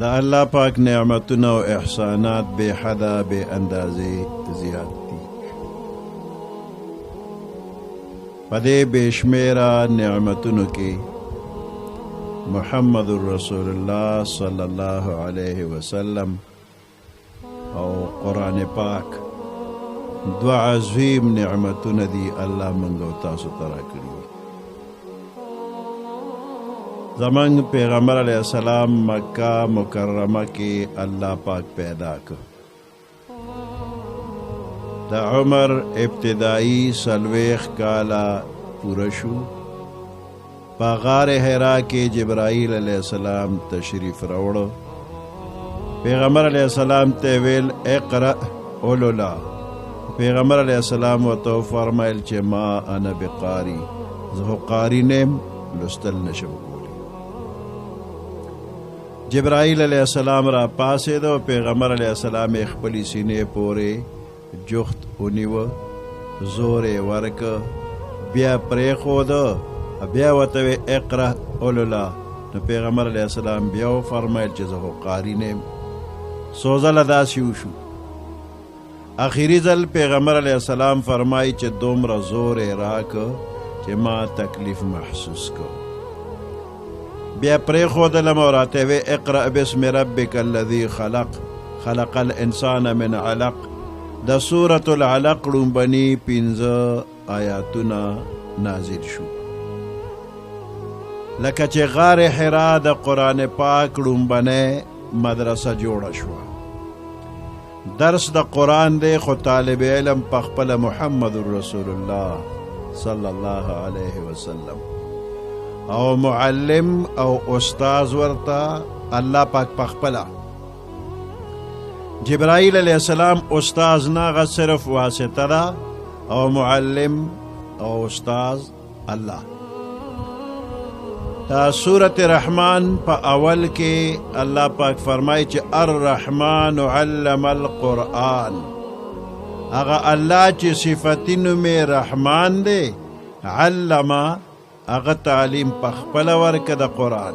دا الله پاک نعمتونه او احسانات بے حدا بے اندازې زیات دي. په دې بے شمیره نعمتونو کې محمد رسول الله صلی الله علیه وسلم او قرآن پاک دو عظیم نعمتونه دي الله موږ او تاسو ته راکړي. زمانگ پیغمبر علیہ السلام مکہ مکرمہ کی اللہ پاک پیدا کر. دا عمر ابتدائی سلویخ کالا پورا شو. پا غار حرا کے جبرائیل علیہ السلام تشریف روڑو. پیغمبر علیہ السلام تیویل اقرأ اولولا. پیغمبر علیہ السلام و تو فرمائل چے ما انا بقاری زہو قاری نیم لستل نشب. جبرائیل علیہ السلام را پاسے دو. پیغمبر علیہ السلام اخپلی سینے پورے جخت انیو زور ورک بیا پریخو دو بیا وطوی اقرأ اولولا. نو پیغمبر علیہ السلام بیاو فرمائل چیزہو قاری نیم. سوزل ادا سیوشو. آخری ذل پیغمبر علیہ السلام فرمائی چی دومر زور راک چی ما تکلیف محسوس کو. بیا پریخودلم اور آتے ہوئے اقرأ بسم ربک الذی خلق خلق الانسان من علق. دا سورة العلق رنبنی پینز آیاتنا نازل شو. لکه چه غار حرا دا قرآن پاک رنبنے مدرسہ جوڑا شوا. درس دا قرآن دے خو طالب علم پخپل محمد رسول اللہ صلی اللہ علیہ وسلم او معلم او استاذ ورتا اللہ پاک پخپلا. جبرائیل علیہ السلام استاذ ناغا صرف واسطہ دا او معلم او استاذ اللہ. تا سورة رحمان پا اول کے اللہ پاک فرمائی چی الرحمن علم القرآن. اگا اللہ چی صفتینو میں رحمان دے علمہ اغا تعلیم پخپل ورک دا قرآن.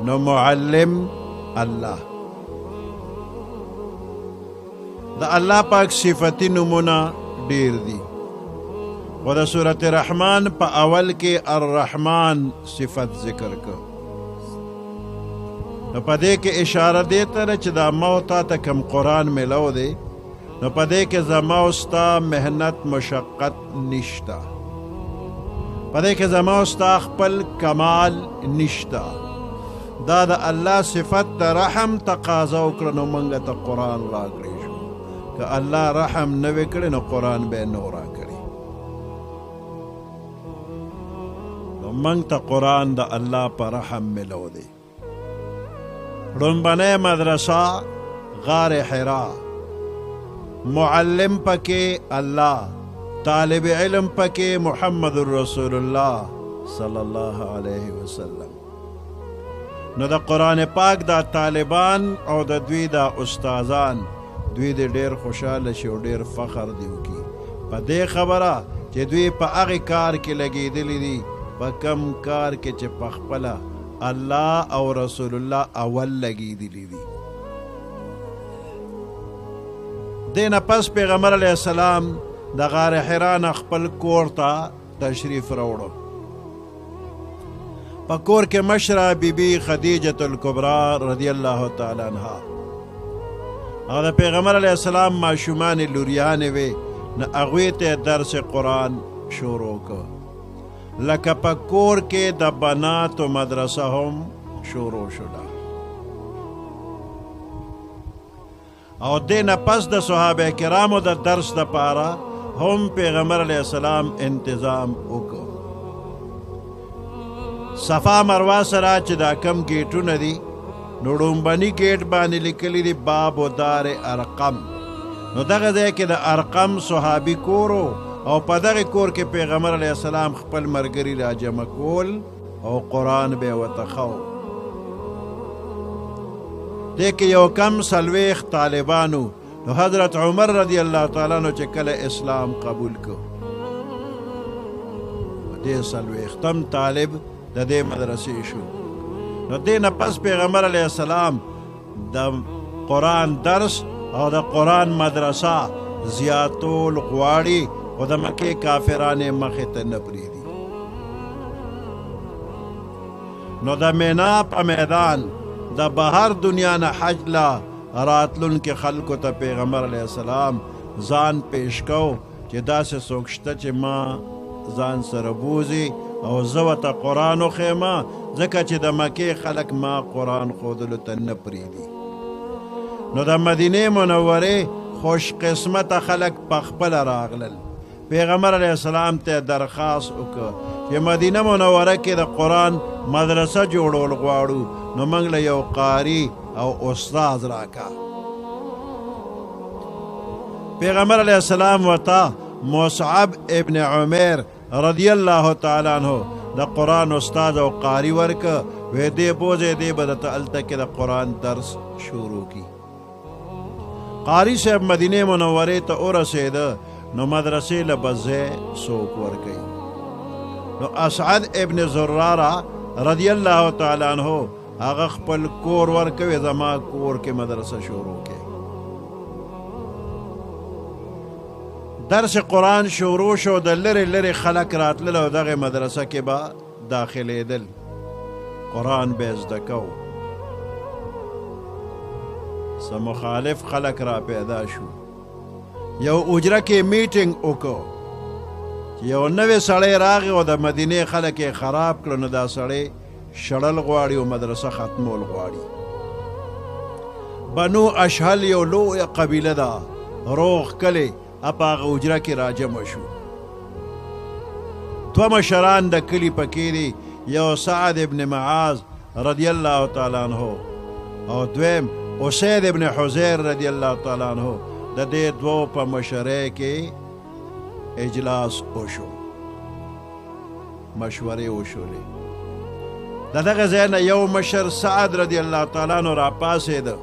نو معلم اللہ. دا اللہ پاک صفتی نمونا دیر دی. و دا سورة رحمان پا اول کے الرحمن صفت ذکر کر. نو پا دے کے اشارہ دیتا رہا چی دا موتا تا کم قرآن میں لو دے. نو پا دے کے زماؤستا محنت مشقت نشتا. پدے کہ زماؤستا خپل کمال نشتا. دا دا اللہ صفت دا رحم تقاضا اکرنو منگا تا قرآن را کری شو. کہ اللہ رحم نوے کری نو قرآن بے نورا کری. نو منگ تا قرآن دا اللہ پا رحم ملو دے. رنبنے مدرسہ غار حرا. معلم پکے اللہ. طالب علم پکے محمد الرسول اللہ صلی اللہ علیہ وسلم. نو دا قرآن پاک دا طالبان او دا دوی دا استازان دوی دا دیر خوشحال شو دیر فخر دیو کی پا دے خبرہ چی دوی پا اغی کار کی لگی دلی دی پا کم کار کی چی پخپلا اللہ او رسول اللہ اول لگی دلی دی. دینا پس پیغمبر علیہ السلام دا غار حران اخپل کور تا تشریف روڑو. پا کور کے مشرہ بی بی خدیجت الکبرى رضی اللہ تعالی عنہ. اگر پیغمبر علیہ السلام معشومان لوریانے وے نا اغویت درس قرآن شروع کو. لکا پا کور کے دا بنات و مدرسہ ہم شروع شدہ. اور دینا پس دا صحابہ کرامو دا درس دا پارا ہم پیغمبر علیہ السلام انتظام اکو. صفا مروا سرا چی دا کم گیٹو ندی نو ڈومبنی گیٹ بانی لکلی دی باب و دار ارقم. نو دغه ځای کې د ارقم صحابی کورو او په دغه کور کې پیغمبر علیہ السلام خپل مرګري را جمع کول او قرآن به وتخو. دې کې یو کم سلویخ طالبانو. نو حضرت عمر رضی اللہ تعالیٰ عنہ چې کله اسلام قبول کو دې سلویختم طالب د دې مدرسې شو. نو دې نه پس پیغمبر علیه السلام د قرآن درس او د قرآن مدرسه زیاتول غواړي خو د مکې کافرانې مخې ته نه پرېږدي. نو د مینا په میدان د بهر دنیا نه حج لا راتلونکي خلکو ته پیغمبر علیه السلام ځان پیش کو چې داسې څوک شته چې ما ځان سره بوزي او زه ورته قرآن وښیمه ځکه چې د مکې خلک ما قرآن ښودلو ته نه پرېږدي. نو د مدینې منورې خوش قسمته خلک پخپله راغلل. پیغمبر علیه السلام ته درخواست وکړه چې مدینه منوره کې د قرآن مدرسه جوړول غواړو نو موږ له یو قاري او استاد راکا. پیغمبر علیه السلام ورته مصعب ابن عمیر رضی الله تعالی عنہ د قرآن استاد او قاری ورکه وې دې بوځې دې به درته هلته کې د قرآن درس شروع کی. قاری صاحب مدینې منورې ته ورسېده نو مدرسې له به ځای څوک ورکوي. نو اسعد ابن زراره رضی الله تعالی عنہ هغه خپل کور ورکوي زما کور کې مدرسه شروع کی. درس قرآن شروع شو د لرې لرې خلک راتلل او دغه مدرسه کې به داخلېدل قرآن به زده کو. څه مخالف خلک را پیدا شو. یو اجره کې میټینګ وکړو چې یو نوی سړی راغی او د مدینې خلک یې خراب کړو نو دا سړی شړل غواړي او مدرسه ختمول غواړي. بنو اشهل یو لویه قبیله ده روغ کلی اپا هغه اجره کې راجمع شو. دوه مشران د کلي پکې دي یو سعد ابن معاذ رضی الله تعالی عنہ او دویم اسید ابن حزیر رضی الله تعالی عنہ. د دې دوو په مشرۍ کې اجلاس وشو مشورې وشولې. د دغه ځای نه یو مشر سعد رضی الله تعالی عنہ راپاڅېده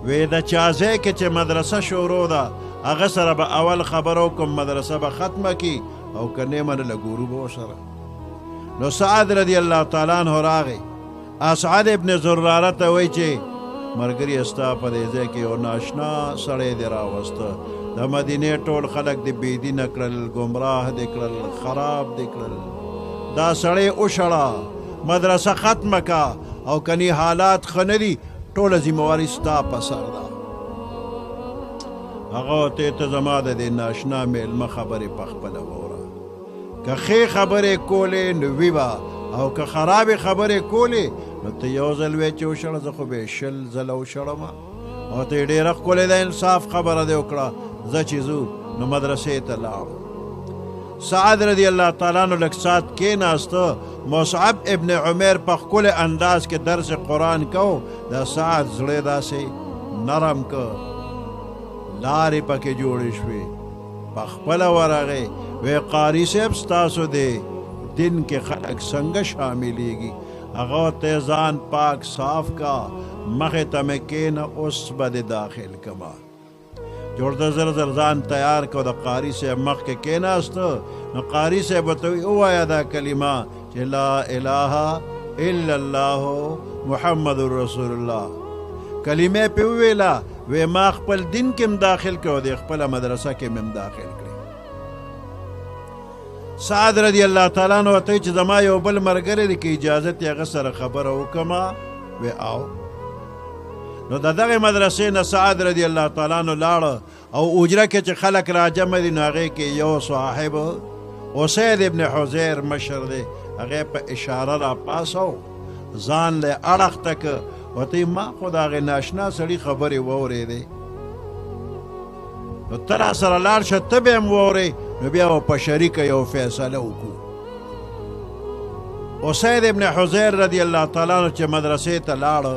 وی د چا ځای کې چې مدرسه شروع ده هغه سره به اول خبرو کوم مدرسه به ختمه کی او که نه منله ګورو به ورسره. نو سعد رضی الله تعالی عنہ راغی اسعد ابن زراره ته وایي چې مرګري ستا په دې ځای کې یو ناشنا سړی دی راوسته د مدینې ټول خلک دې بېدینه کړل ګمراه دې کړل خراب دې کړل دا سړی وشړه مدرسه ختمه کا او کني حالات ښه نه دي ټوله ذمواري ستا په سر ده. هغه ته زما د دې ناشنا میلمه خبرې په خپله واوره که ښې خبرې کولې نو وي به او که خرابې خبرې کولې نو ته یو ځل وې چې وشړه زه خو به یې 20 ځله وشړم او ته یې ډېره ښکلې ده انصاف خبره دې وکړه زه چې ځو نو مدرسې ته لاړو. سعد رضی الله تعالی عنہ لږ ساعت کېناسته مصعب ابن عمیر په ښکلي انداز کې درس قرآن کو د سعد زړه داسې نرم که لارې پکې جوړې شوې په خپله ورغې وی قاري صاحب ستاسو دی دین کې خلک څنګه شاملیږي هغه ته ځان پاک صاف کا مخې ته مې کېنه اوس به دې داخل کما. جوړ د زر زر ځان تیار کو د قاري صاحب مخ کې کېناسته نو قاري صاحب ورته ووایه دا کلمه چې لا اله الا الله محمد رسول الله. کلمه پې وویله وی ما خپل دین کې هم داخل کړو د خپله مدرسه کې هم داخل کړی. سعد رضی الله تعالی عنہ ته چې زما یو بل ملګری دی که اجازت یې هغه سره خبره وکړمه وی آو. نو د دغې مدرسې نه سعد رضی الله تعالی عنہ لاړه او اجره کې چې خلک راجمع دي نو هغې کې یو صاحب اسید ابن حزیر مشر دی هغې په اشاره راپاسو ځان له اړخ ته که ورته ما خو د هغې ناشنا سړي خبرې واورېدې نو ته را سره لاړ شه ته به هم واورې نو بیا به په شریکه یو فیصله وکړو. اسید ابن حزیر رضی الله تعالی عنہ چې مدرسې ته لاړه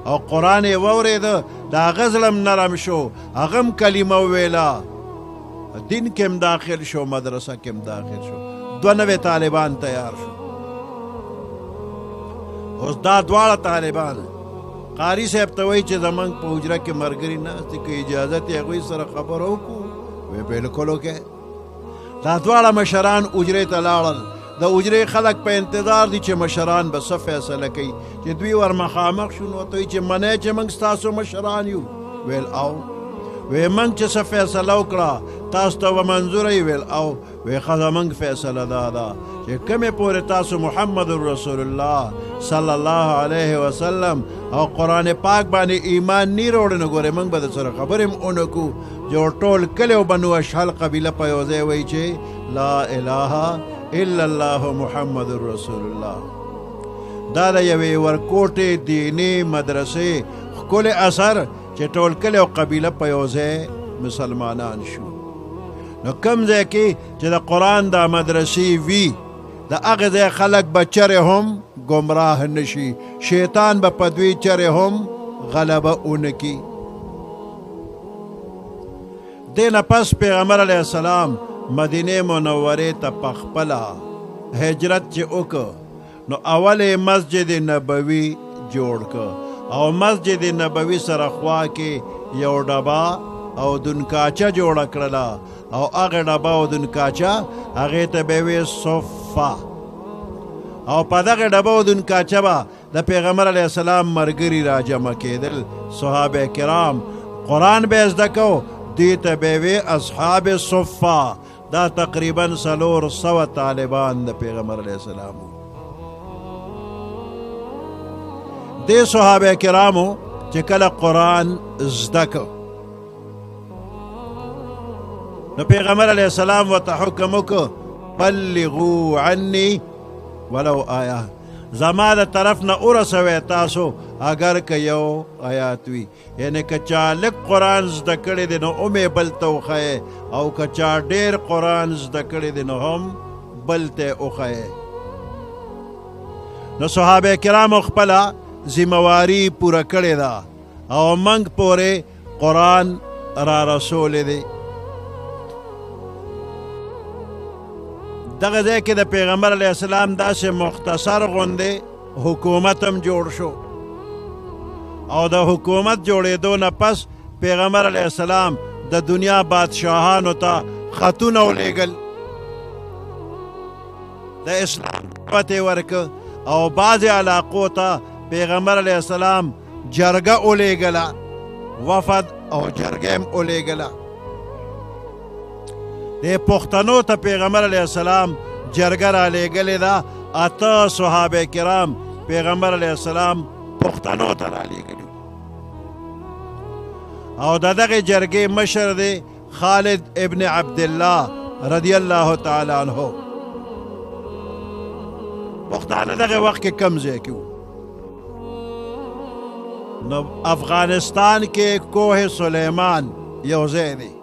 او قرآن یې واورېده د هغه زړه هم نرم شو هغه هم کلمه وویله دین کې هم داخل شو مدرسه کې هم داخل شو. دوه نوې طالبان تیار شو. اوس دا دواړه طالبان قاري صاحب ته وایي چې زمونږ په حجره کې ملګري ناست دي که اجازت یې هغوی سره خبره وکړو وی بالکل وکړئ. دا دواړه مشران حجرې ته لاړل د اجرې خلک په انتظار دي چې مشران به څه فیصله کوي چې دوی ور مخامخ شو نو ته چې منی چې موږ ستاسو مشران یو ویل او وی موږ چې څه فیصله وکړه تاسو ته به منظوره یې ویل او وی ښځه موږ فیصله دا ده چې کومې پورې تاسو محمد رسول الله صلی الله علیه وسلم او قرآن پاک باندې ایمان نی روړ نه ګورې موږ به د سره خبرې هم ونه کړو جو ټول کلی او بنو اشهل قبیله په یو ځای وایي چې لا اله الا الله محمد رسول الله دا د یوې ورکوټې دیني مدرسې ښکلی اثر چې ټول کلی او قبیله په یو ځای مسلمانان شو نو کوم ځای کې چې د قرآن دا مدرسې وي د هغه ځای خلک به چرې هم ګمراه نشي شیطان به په دوی چرې هم غلبه ونه کړي دې نه پس پیغمبر علیه السلام مدینه منورې ته پخپله هجرت چې وکړ نو اول مسجد نبوي جوړ کړ او مسجد نبوي سره خوا کې یو ډبه او دونکاچه جوړه کړله او هغه ډبه او دونکاچه هغې ته به وې صفه او په دغه ډبه او دونکاچه به د پیغمبر علیه السلام ملګري را جمع کېدل صحابه کرام قرآن به یې زده کو دې ته به وې اصحاب صفه دا تقریبا 400 طالبان د پیغمبر علیه السلام دې صحابه کرامو چې کله قرآن زده کو نو پیغمبر علیه السلام ورته حکم وکړ بلغوا عني ولو آیه زما د طرف نه ورسوئ تاسو اگر که یو آیات وي یعنی که چا لږ قرآن زده کړی دی نو هم یې بل ته وښیئ او که چا ډېر قرآن زده کړی دی نو هم بل ته یې وښیئ نو صحابه کرامو خپله ذمواري پوره کړې ده او موږ پورې قرآن را رسولی دی دغه ځای کې د پیغمبر علیه السلام داسې مختصر غوندې حکومت هم جوړ شو او د حکومت جوړېدو نه پس پیغمبر علیه السلام د دنیا بادشاهانو ته خطونه ولیږل د اسلام دعوت یې ورکړه او بعضې علاقو ته پیغمبر علیه السلام جرګه ولیږله وفد او جرګه هم ولیږله د پښتنو ته پیغمبر علیه السلام جرګه را لیږلې ده 8 صحابه کرام پیغمبر علیه السلام پښتنو ته را لیږلي او د دغې جرګې مشر دی خالد ابن عبدالله رضی الله تعالی عنه پښتانه دغه وخت کې کم ځای کې نو افغانستان کې کوه سلیمان یو ځای دی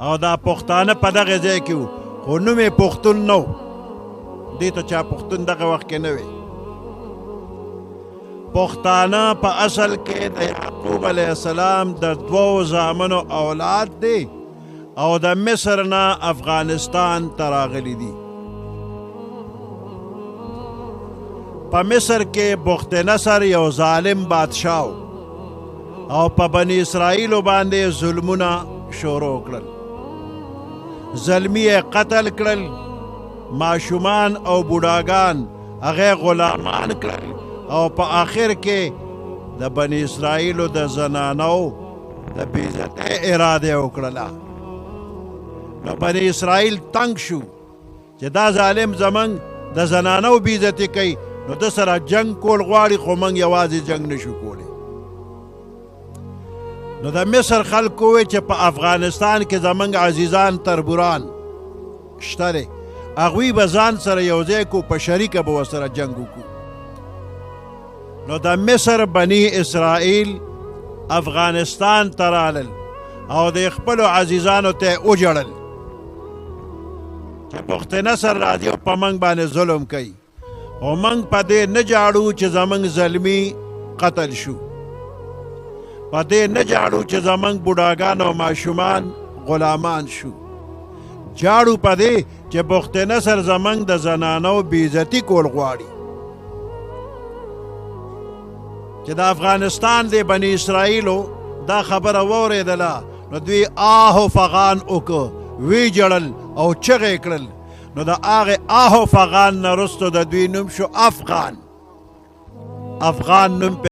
او دا پښتانه په دغه ځای کې وو خو نوم یې پښتون نه و دې ته چا پښتون دغه وخت کې نه وی پښتانه په اصل کې د یعقوب علیه السلام د 2 زامنو اولاد دی او د مصر نه افغانستان ته راغلي دي په مصر کې بخت نصر یو ظالم بادشاه او په بني اسرائیلو باندې ظلمونه شروع کړل زلمی قتل کړل ماشومان او بوډاګان هغه غلامان کړل او په آخر کې د بني اسرائیلو د زنانو د بېعزتۍ اراده وکړله نو بني اسرائیل تنګ شو چې دا ظالم زمونږ د زنانو بېعزتي کوي نو د سره جنگ کول غواړي خو موږ یوازې جنگ نشو کولی نو د مصر خلکو وی چې په افغانستان کې زمونږ عزیزان تربوران شته دی هغوی به ځان سره یو ځای کو په شریکه به ورسره جنګ وکړو نو د مصر بني اسرائیل افغانستان ته رالل او د خپلو عزیزانو ته وجړل چې بخت نصر راځي او په موږ باندې ظلم کوي او موږ په دې نه جاړو چې زموږ زلمي قتل شو په دې نه جاړو چې زموږ بوډاګان او ماشومان غلامان شو جاړو په دې چې بخت نصر زموږ د زنانو بېعزتي کول غواړي چې د افغانستان د بني اسرائیلو دا خبره واورېدله نو دوی آه و فغان وکړه وی جړل او چغې کړل نو د هغې آهو فغان نه رستو د دوی نوم شو افغان نوم